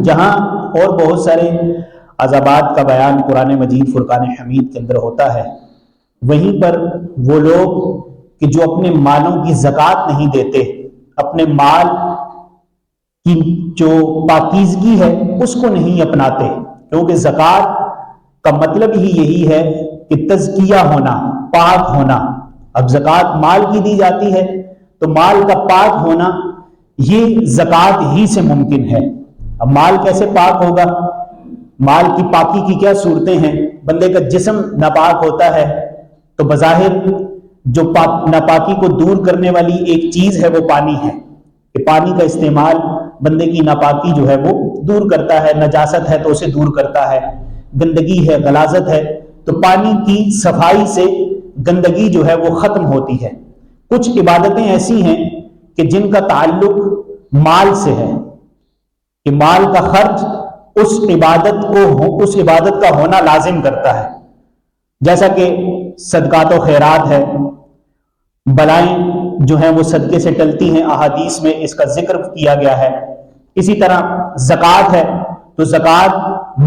جہاں اور بہت سارے عذابات کا بیان قرآن مجید فرقان حمید کے اندر ہوتا ہے، وہیں پر وہ لوگ کہ جو اپنے مالوں کی زکوٰۃ نہیں دیتے، اپنے مال کی جو پاکیزگی ہے اس کو نہیں اپناتے، کیونکہ زکوٰۃ کا مطلب ہی یہی ہے کہ تزکیہ ہونا، پاک ہونا۔ اب زکوٰۃ مال کی دی جاتی ہے تو مال کا پاک ہونا یہ زکوٰۃ ہی سے ممکن ہے۔ اب مال کیسے پاک ہوگا؟ مال کی پاکی کی کیا صورتیں ہیں؟ بندے کا جسم ناپاک ہوتا ہے تو بظاہر جو ناپاکی کو دور کرنے والی ایک چیز ہے وہ پانی ہے، کہ پانی کا استعمال بندے کی ناپاکی جو ہے وہ دور کرتا ہے، نجاست ہے تو اسے دور کرتا ہے، گندگی ہے، غلاظت ہے تو پانی کی صفائی سے گندگی جو ہے وہ ختم ہوتی ہے۔ کچھ عبادتیں ایسی ہیں کہ جن کا تعلق مال سے ہے، کہ مال کا خرچ اس عبادت کا ہونا لازم کرتا ہے، جیسا کہ صدقات و خیرات ہے، بلائیں جو ہیں وہ صدقے سے ٹلتی ہیں، احادیث میں اس کا ذکر کیا گیا ہے۔ اسی طرح زکوٰۃ ہے تو زکوٰۃ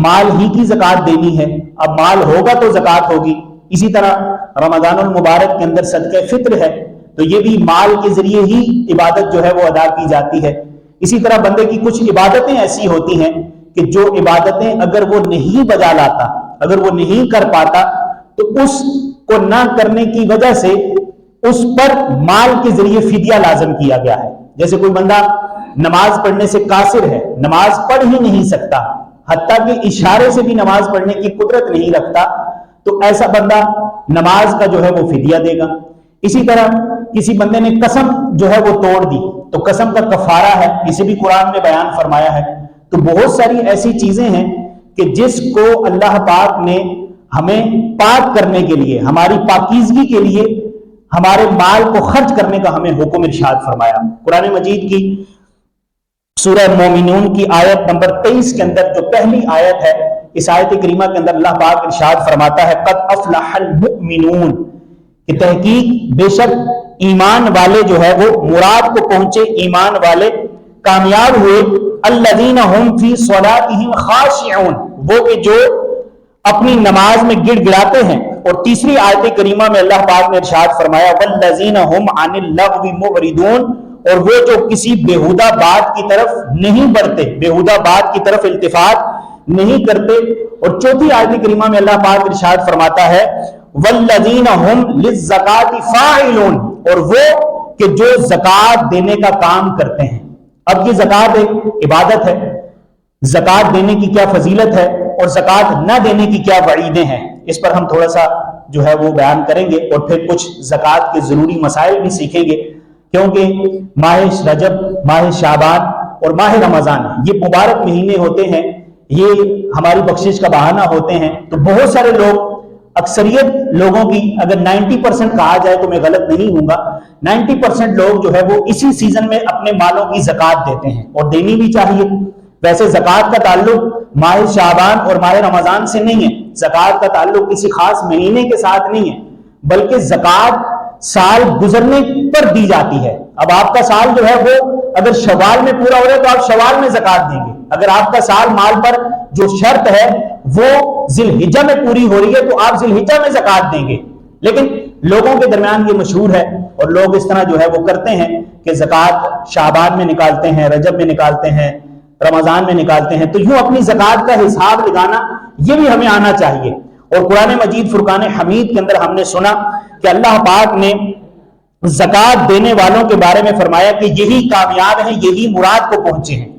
مال ہی کی زکوٰۃ دینی ہے، اب مال ہوگا تو زکوٰۃ ہوگی۔ اسی طرح رمضان المبارک کے اندر صدقہ فطر ہے تو یہ بھی مال کے ذریعے ہی عبادت جو ہے وہ ادا کی جاتی ہے۔ اسی طرح بندے کی کچھ عبادتیں ایسی ہوتی ہیں کہ جو عبادتیں اگر وہ نہیں بجا لاتا، اگر وہ نہیں کر پاتا تو اس کو نہ کرنے کی وجہ سے اس پر مال کے ذریعے فدیہ لازم کیا گیا ہے۔ جیسے کوئی بندہ نماز پڑھنے سے قاصر ہے، نماز پڑھ ہی نہیں سکتا، حتیٰ کہ اشارے سے بھی نماز پڑھنے کی قدرت نہیں رکھتا، تو ایسا بندہ نماز کا جو ہے وہ فدیہ دے گا۔ اسی طرح کسی بندے نے قسم جو ہے وہ توڑ دی تو قسم کا کفارہ ہے، اسے بھی قرآن میں بیان فرمایا ہے۔ تو بہت ساری ایسی چیزیں ہیں کہ جس کو اللہ پاک نے ہمیں پاک کرنے کے لیے، ہماری پاکیزگی کے لیے ہمارے مال کو خرچ کرنے کا ہمیں حکم ارشاد فرمایا۔ قرآن مجید کی سورہ مومنون کی آیت نمبر 23 کے اندر جو پہلی آیت ہے، اس آیت کریمہ کے اندر اللہ پاک ارشاد فرماتا ہے قد افلح المؤمنون، کہ تحقیق بے شک ایمان والے جو ہے وہ مراد کو پہنچے، ایمان والے کامیاب ہوئے، الذین هم فی صلاتهم خاشعون، وہ کہ جو اپنی نماز میں گڑ گڑاتے ہیں۔ اور تیسری آیت کریمہ میں اللہ پاک نے ارشاد فرمایا والذین هم عن اللغو معرضون، اور وہ جو کسی بیہودہ بات کی طرف نہیں بڑھتے، بیہودہ بات کی طرف التفات نہیں کرتے۔ اور چوتھی آیت کریمہ میں اللہ پاک ارشاد فرماتا ہے والذین هم للزکاۃ فاعلون، اور وہ کہ جو زکوٰۃ دینے کا کام کرتے ہیں۔ اب یہ زکوٰۃ ایک عبادت ہے، زکوٰۃ دینے کی کیا فضیلت ہے اور زکوٰۃ نہ دینے کی کیا وعیدیں ہیں، اس پر ہم تھوڑا سا جو ہے وہ بیان کریں گے، اور پھر کچھ زکوٰۃ کے ضروری مسائل بھی سیکھیں گے، کیونکہ ماہ رجب، ماہ شعبان اور ماہ رمضان یہ مبارک مہینے ہوتے ہیں، یہ ہماری بخشش کا بہانہ ہوتے ہیں۔ تو بہت سارے لوگ، اکثریت لوگوں کی اگر 90% کہا جائے تو میں غلط نہیں ہوں گا، 90% لوگ جو ہے وہ اسی سیزن میں اپنے مالوں کی زکوٰۃ دیتے ہیں، اور دینی بھی چاہیے۔ ویسے زکوٰۃ کا تعلق ماہ شعبان اور ماہ رمضان سے نہیں ہے، زکوٰۃ کا تعلق کسی خاص مہینے کے ساتھ نہیں ہے، بلکہ زکوٰۃ سال گزرنے پر دی جاتی ہے۔ اب آپ کا سال جو ہے وہ اگر شوال میں پورا ہو رہا ہے تو آپ شوال میں زکوٰۃ دیں گے، اگر آپ کا سال مال پر جو شرط ہے وہ ذی الحجہ میں پوری ہو رہی ہے تو آپ ذی الحجہ میں زکوٰۃ دیں گے۔ لیکن لوگوں کے درمیان یہ مشہور ہے اور لوگ اس طرح جو ہے وہ کرتے ہیں کہ زکوٰۃ شعبان میں نکالتے ہیں، رجب میں نکالتے ہیں، رمضان میں نکالتے ہیں، تو یوں اپنی زکوٰۃ کا حساب لگانا یہ بھی ہمیں آنا چاہیے۔ اور قرآن مجید فرقان حمید کے اندر ہم نے سنا کہ اللہ پاک نے زکوٰۃ دینے والوں کے بارے میں فرمایا کہ یہی کامیاب ہیں، یہی مراد کو پہنچے ہیں۔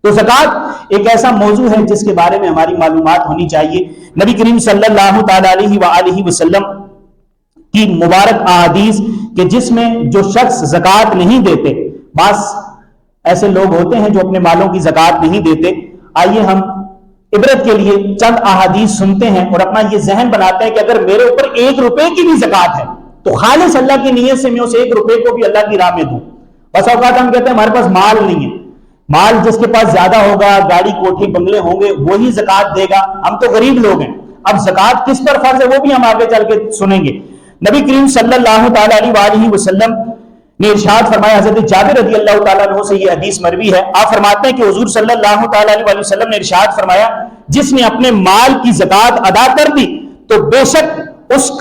تو زکوٰۃ ایک ایسا موضوع ہے جس کے بارے میں ہماری معلومات ہونی چاہیے۔ نبی کریم صلی اللہ تعالی علیہ وآلہ وسلم کی مبارک احادیث کہ جس میں جو شخص زکوٰۃ نہیں دیتے، بعض ایسے لوگ ہوتے ہیں جو اپنے مالوں کی زکوٰۃ نہیں دیتے، آئیے ہم عبرت کے لیے چند احادیث سنتے ہیں اور اپنا یہ ذہن بناتے ہیں کہ اگر میرے اوپر 1 روپے کی بھی زکوٰۃ ہے تو خالص اللہ کی نیت سے میں اس 1 روپے کو بھی اللہ کی راہ میں دوں۔ بس اوقات ہم کہتے ہیں ہمارے پاس مال نہیں ہے، مال جس کے پاس زیادہ ہوگا، گاڑی کوٹھی بنگلے ہوں گے، وہی زکوٰۃ دے گا، ہم تو غریب لوگ ہیں۔ اب زکوٰۃ کس پر فرض ہے وہ بھی ہم آگے چل کے سنیں گے۔ نبی کریم صلی اللہ تعالی علیہ وآلہ وسلم نے ارشاد فرمایا، حضرت جابر رضی اللہ تعالیٰ عنہ سے یہ حدیث مروی ہے، آپ فرماتے ہیں کہ حضور صلی اللہ تعالیٰ علیہ وسلم نے ارشاد فرمایا، جس نے اپنے مال کی زکات ادا کر دی تو بے شک اس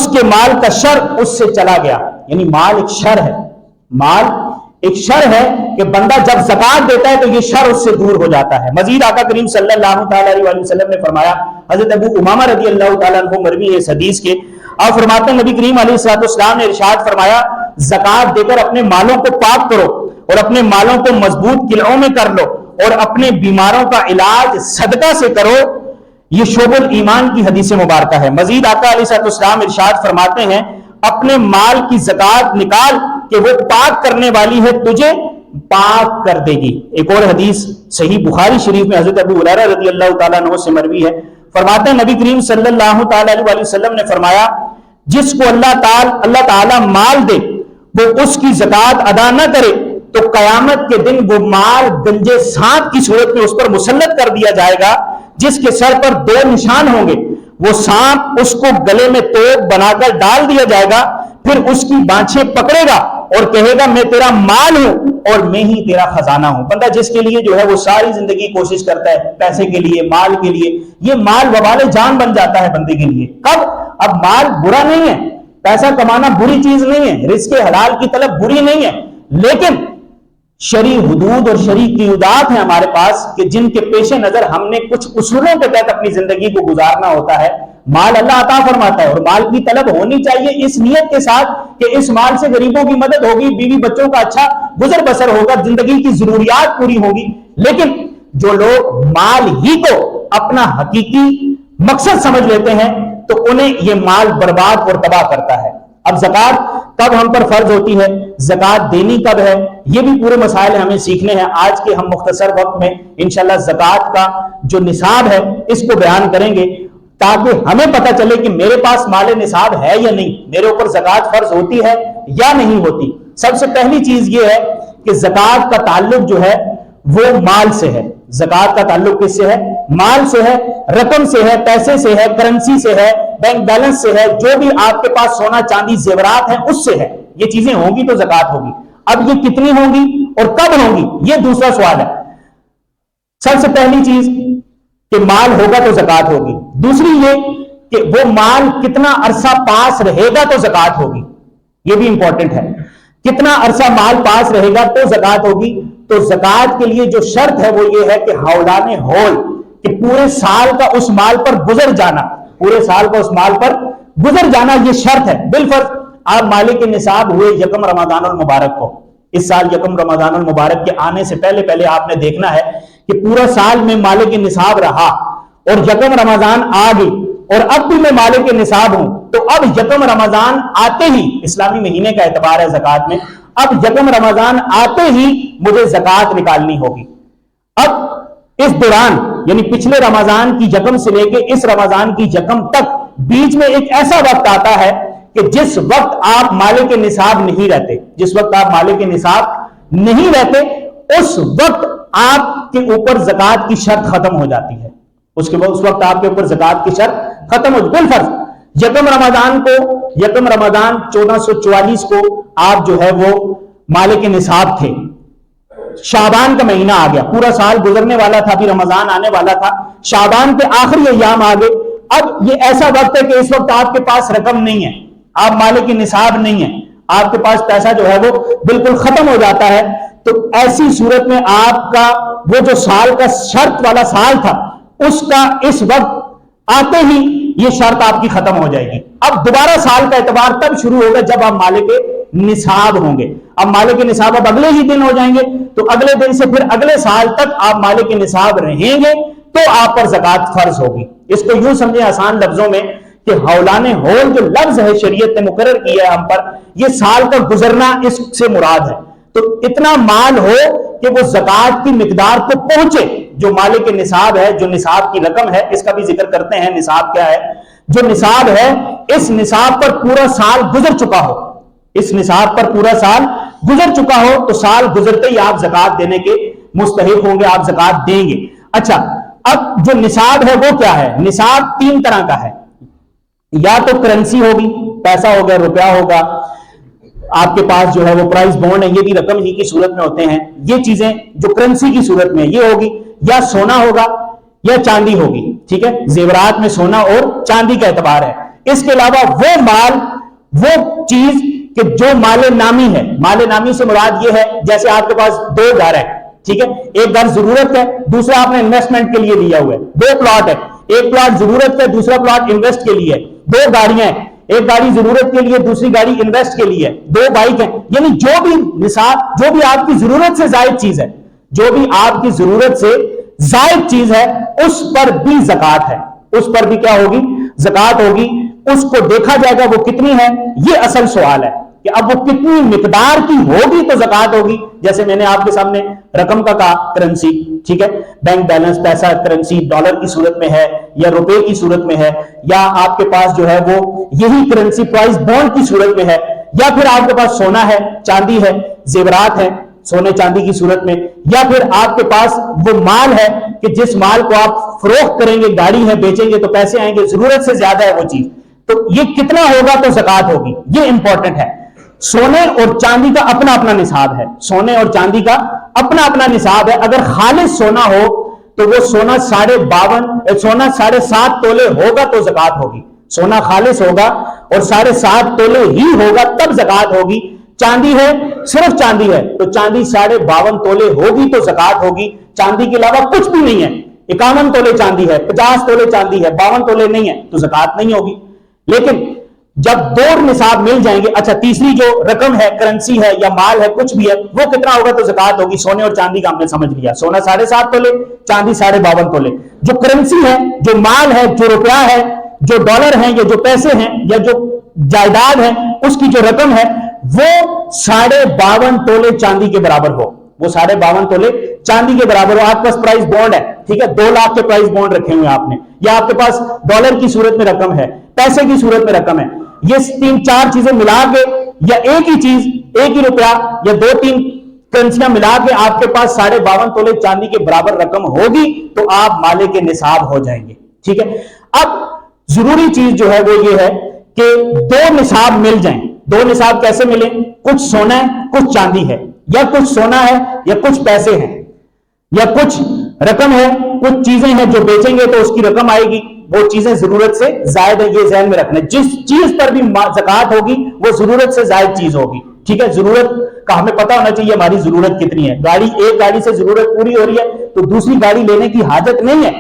کے مال کا شر اس سے چلا گیا. یعنی مال ایک شر ہے، مال ایک شر ہے کہ بندہ جب زکات دیتا ہے تو یہ شر اس سے دور ہو جاتا ہے. مزید آقا کریم صلی اللہ تعالیٰ علیہ وسلم نے فرمایا، حضرت ابو امامہ رضی اللہ تعالیٰ عنہ مروی ہے اس حدیث کے، آپ فرماتے ہیں نبی کریم علیہ الصلوۃ والسلام نے ارشاد فرمایا، زکات دے کر اپنے مالوں کو پاک کرو اور اپنے مالوں کو مضبوط قلعوں میں کر لو اور اپنے بیماروں کا علاج صدقہ سے کرو. یہ شعب الایمان کی حدیث مبارکہ ہے. مزید آقا علیہ الصلوۃ والسلام ارشاد فرماتے ہیں، اپنے مال کی زکات نکال کہ وہ پاک کرنے والی ہے، تجھے پاک کر دے گی. ایک اور حدیث صحیح بخاری شریف میں حضرت ابو ہریرہ رضی اللہ تعالیٰ عنہ سے مروی ہے، فرماتے ہیں نبی کریم صلی اللہ تعالیٰ علیہ وسلم نے فرمایا، جس کو اللہ تعالیٰ مال دے وہ اس کی زکات ادا نہ کرے تو قیامت کے دن وہ مال گنجے سانپ کی صورت میں اس پر مسلط کر دیا جائے گا، جس کے سر پر 2 نشان ہوں گے. وہ سانپ اس کو گلے میں توپ بنا کر ڈال دیا جائے گا، پھر اس کی بانچھیں پکڑے گا اور کہے گا میں تیرا مال ہوں اور میں ہی تیرا خزانہ ہوں. بندہ جس کے لیے جو ہے وہ ساری زندگی کوشش کرتا ہے پیسے کے لیے، مال کے لیے، یہ مال وبال جان بن جاتا ہے بندے کے لیے. کب؟ اب مال برا نہیں ہے، پیسہ کمانا بری چیز نہیں ہے، رزق حلال کی طلب بری نہیں ہے، لیکن شرعی حدود اور شرعی قیودات ہیں ہمارے پاس کہ جن کے پیش نظر ہم نے کچھ اصولوں کے تحت اپنی زندگی کو گزارنا ہوتا ہے. مال اللہ عطا فرماتا ہے اور مال کی طلب ہونی چاہیے اس نیت کے ساتھ کہ اس مال سے غریبوں کی مدد ہوگی، بیوی بچوں کا اچھا گزر بسر ہوگا، زندگی کی ضروریات پوری ہوگی. لیکن جو لوگ مال ہی کو اپنا حقیقی مقصد سمجھ لیتے ہیں تو انہیں یہ مال برباد اور تباہ کرتا ہے. اب زکات کب ہم پر فرض ہوتی ہے، زکات دینی کب ہے، یہ بھی پورے مسائل ہمیں سیکھنے ہیں. آج کے ہم مختصر وقت میں انشاءاللہ زکات کا جو نصاب ہے اس کو بیان کریں گے تاکہ ہمیں پتہ چلے کہ میرے پاس مال نصاب ہے یا نہیں، میرے اوپر زکات فرض ہوتی ہے یا نہیں ہوتی. سب سے پہلی چیز یہ ہے کہ زکات کا تعلق جو ہے وہ مال سے ہے. زکات کا تعلق کس سے ہے؟ مال سے ہے، رقم سے ہے، پیسے سے ہے، کرنسی سے ہے، بینک بیلنس سے ہے، جو بھی آپ کے پاس سونا چاندی زیورات ہیں اس سے ہے. یہ چیزیں ہوں گی تو زکات ہوگی. اب یہ کتنی ہوں گی اور کب ہوں گی یہ دوسرا سوال ہے. سب سے پہلی چیز کہ مال ہوگا تو زکات ہوگی. دوسری یہ کہ وہ مال کتنا عرصہ پاس رہے گا تو زکات ہوگی. یہ بھی امپورٹنٹ ہے. کتنا عرصہ مال پاس رہے گا تو زکات ہوگی. تو زکات کے لیے جو شرط ہے وہ یہ ہے کہ حولان ہول، کہ پورے سال کا اس مال پر گزر جانا، پورے سال کا اس مال پر گزر جانا یہ شرط ہے. بالفرض آپ مالک نصاب ہوئے یکم رمضان المبارک کو، اس سال یکم رمضان المبارک کے آنے سے پہلے آپ نے دیکھنا ہے کہ پورا سال میں مالک نصاب رہا اور یکم رمضان آ گئی اور اب بھی میں مالک نصاب ہوں، تو اب یکم رمضان آتے ہی، اسلامی مہینے کا اعتبار ہے زکات میں، اب یکم رمضان آتے ہی مجھے زکات نکالنی ہوگی. اب اس دوران یعنی پچھلے رمضان کی یکم سے لے کے اس رمضان کی یکم تک بیچ میں ایک ایسا وقت آتا ہے کہ جس وقت آپ مالک نصاب نہیں رہتے، جس وقت آپ مالک نصاب نہیں رہتے اس وقت آپ کے اوپر زکات کی شرط ختم ہو جاتی ہے. اس وقت آپ کے اوپر زکات کی شرط ختم ہو. بالفرض یکم رمضان کو، یکم رمضان 1444 کو آپ جو ہے وہ مالک نصاب تھے، شعبان کا مہینہ آ گیا، پورا سال گزرنے والا تھا، بھی رمضان آنے والا تھا، شعبان کے آخری ایام آ گئے. اب یہ ایسا وقت ہے کہ اس وقت آپ کے پاس رقم نہیں ہے، آپ مالک نصاب نہیں ہے، آپ کے پاس پیسہ جو ہے وہ بالکل ختم ہو جاتا ہے. تو ایسی صورت میں آپ کا وہ جو سال کا شرط والا سال تھا اس کا اس وقت آتے ہی یہ شرط آپ کی ختم ہو جائے گی. اب دوبارہ سال کا اعتبار تب شروع ہوگا جب آپ مالک نصاب ہوں گے. اب مالک نصاب اب اگلے ہی دن ہو جائیں گے تو اگلے دن سے پھر اگلے سال تک آپ مالک نصاب رہیں گے تو آپ پر زکات فرض ہوگی. اس کو یوں سمجھیں آسان لفظوں میں کہ حولان ہول جو لفظ ہے شریعت نے مقرر کیا ہے ہم پر، یہ سال کا گزرنا اس سے مراد ہے. تو اتنا مال ہو کہ وہ زکات کی مقدار کو پہنچے جو مالک نصاب ہے، جو نصاب کی رقم ہے. اس کا بھی ذکر کرتے ہیں نصاب کیا ہے. جو نصاب ہے اس نصاب پر پورا سال گزر چکا ہو، اس نصاب پر پورا سال گزر چکا ہو تو سال گزرتے ہی آپ زکات دینے کے مستحق ہوں گے، آپ زکات دیں گے. اچھا، اب جو نصاب ہے وہ کیا ہے؟ نصاب 3 طرح کا ہے. یا تو کرنسی ہوگی، پیسہ ہوگا، روپیہ ہوگا، آپ کے پاس جو ہے وہ پرائز بانڈ ہے، یہ بھی رقم ہی کی صورت میں ہوتے ہیں. یہ چیزیں جو کرنسی کی صورت میں یہ ہوگی، یا سونا ہوگا یا چاندی ہوگی. ٹھیک ہے، زیورات میں سونا اور چاندی کا اعتبار ہے. اس کے علاوہ وہ مال، وہ چیز کہ جو مال نامی ہے. مال نامی سے مراد یہ ہے جیسے آپ کے پاس دو گھر ہے، ٹھیک ہے، ایک گھر ضرورت ہے، دوسرا آپ نے انویسٹمنٹ کے لیے لیا ہوا ہے. دو پلاٹ ہے، ایک پلاٹ ضرورت ہے، دوسرا پلاٹ انویسٹ کے لیے. دو گاڑیاں ہیں، ایک گاڑی ضرورت کے لیے، دوسری گاڑی انویسٹ کے لیے. دو بائک ہیں. یعنی جو بھی نصاب، جو بھی آپ کی ضرورت سے زائد چیز ہے، جو بھی آپ کی ضرورت سے زائد چیز ہے، اس پر بھی زکات ہے. اس پر بھی کیا ہوگی؟ زکات ہوگی. اس کو دیکھا جائے گا وہ کتنی ہے. یہ اصل سوال ہے کہ اب وہ کتنی مقدار کی ہوگی تو زکات ہوگی. جیسے میں نے آپ کے سامنے رقم کا کہا، کرنسی، ٹھیک ہے، بینک بیلنس، پیسہ، کرنسی ڈالر کی صورت میں ہے یا روپے کی صورت میں ہے، یا آپ کے پاس جو ہے وہ یہی کرنسی پرائز بانڈ کی صورت میں ہے، یا پھر آپ کے پاس سونا ہے، چاندی ہے، زیورات ہے سونے چاندی کی صورت میں، یا پھر آپ کے پاس وہ مال ہے کہ جس مال کو آپ فروخت کریں گے، گاڑی ہے، بیچیں گے تو پیسے آئیں گے، ضرورت سے زیادہ ہے وہ چیز. تو یہ کتنا ہوگا تو زکات ہوگی. یہ امپورٹنٹ ہے. سونے اور چاندی کا اپنا اپنا نصاب ہے. سونے اور چاندی کا اپنا اپنا نصاب ہے. اگر خالص سونا ہو تو وہ سونا 7.5 تولے ہوگا تو زکات ہوگی. سونا خالص ہوگا اور 7.5 تولے ہی ہوگا تب زکات ہوگی. چاندی ہے، صرف چاندی ہے تو چاندی 52.5 تولے ہوگی تو زکات ہوگی. چاندی کے علاوہ کچھ بھی نہیں ہے، 51 تولے چاندی ہے، 50 تولے چاندی ہے، 52 تولے نہیں ہے تو زکات نہیں ہوگی. لیکن جب دو نصاب مل جائیں گے، اچھا تیسری جو رقم ہے، کرنسی ہے یا مال ہے، کچھ بھی ہے، وہ کتنا ہوگا تو زکات ہوگی. سونے اور چاندی کا ہم نے سمجھ لیا، سونا 7.5 تولے، چاندی 52.5 تولے. جو کرنسی ہے، جو مال ہے، جو روپیہ ہے، جو ڈالر ہیں یا جو پیسے ہیں یا جو جائیداد ہے، اس کی جو رقم ہے وہ 52.5 تولے چاندی کے برابر ہو. وہ 52.5 تولے چاندی کے برابر ہو. آپ کے پاس پرائز بانڈ ہے، ٹھیک ہے، 2 لاکھ کے پرائز بانڈ رکھے ہوئے آپ نے، یا آپ کے پاس ڈالر کی صورت میں رقم ہے، پیسے کی صورت میں رقم ہے. یہ 3-4 چیزیں ملا کے یا ایک ہی چیز، ایک ہی روپیہ یا 2-3 کرنسیاں ملا کے آپ کے پاس 52.5 تولے چاندی کے برابر رقم ہوگی تو آپ مالک نصاب ہو جائیں گے. ٹھیک ہے. اب ضروری چیز جو ہے وہ یہ ہے کہ 2 نصاب مل جائیں. 2 نصاب کیسے ملیں؟ کچھ سونا ہے، کچھ چاندی ہے، یا کچھ سونا ہے یا کچھ پیسے ہیں، یا کچھ رقم ہے، کچھ چیزیں ہیں جو بیچیں گے تو اس کی رقم آئے گی. وہ چیزیں ضرورت سے زائد ہے، یہ ذہن میں رکھنا. جس چیز پر بھی زکات ہوگی وہ ضرورت سے زائد چیز ہوگی. ٹھیک ہے. ضرورت کا ہمیں پتہ ہونا چاہیے ہماری ضرورت کتنی ہے. ایک گاڑی سے ضرورت پوری ہو رہی ہے تو دوسری گاڑی لینے کی حاجت نہیں ہے.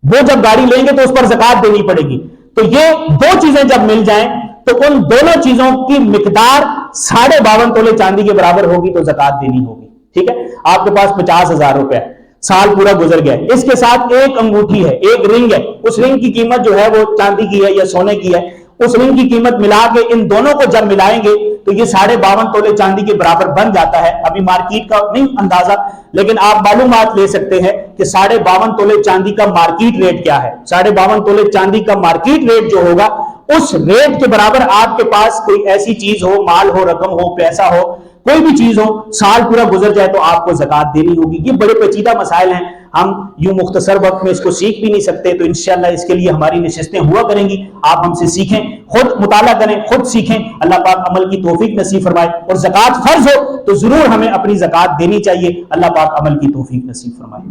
وہ جب گاڑی لیں گے تو اس پر زکات دینی پڑے گی. تو یہ 2 چیزیں جب مل جائیں تو ان دونوں چیزوں کی مقدار 52.5 تولے چاندی کے برابر ہوگی تو زکات دینی ہوگی. ٹھیک ہے. آپ کے پاس 50,000 روپے ہے، سال پورا گزر گیا، اس کے ساتھ ایک انگوٹھی ہے، ایک رنگ ہے. اس رنگ کی قیمت جو ہے وہ چاندی کی ہے یا سونے کی ہے. اس رنگ کی قیمت ملا کے ان دونوں کو جب ملائیں گے تو یہ 52.5 تولے چاندی کے برابر بن جاتا ہے. ابھی مارکیٹ کا نہیں اندازہ، لیکن آپ معلومات لے سکتے ہیں کہ 52.5 تولے چاندی کا مارکیٹ ریٹ کیا ہے. 52.5 تولے چاندی کا مارکیٹ ریٹ جو ہوگا اس ریٹ کے برابر آپ کے پاس کوئی ایسی چیز ہو، مال ہو، رقم ہو، پیسہ ہو، کوئی بھی چیز ہو، سال پورا گزر جائے تو آپ کو زکات دینی ہوگی. یہ بڑے پیچیدہ مسائل ہیں، ہم یوں مختصر وقت میں اس کو سیکھ بھی نہیں سکتے. تو انشاءاللہ اس کے لیے ہماری نشستیں ہوا کریں گی. آپ ہم سے سیکھیں، خود مطالعہ کریں، خود سیکھیں. اللہ پاک عمل کی توفیق نصیب فرمائے. اور زکات فرض ہو تو ضرور ہمیں اپنی زکات دینی چاہیے. اللہ پاک عمل کی توفیق نصیب فرمائے.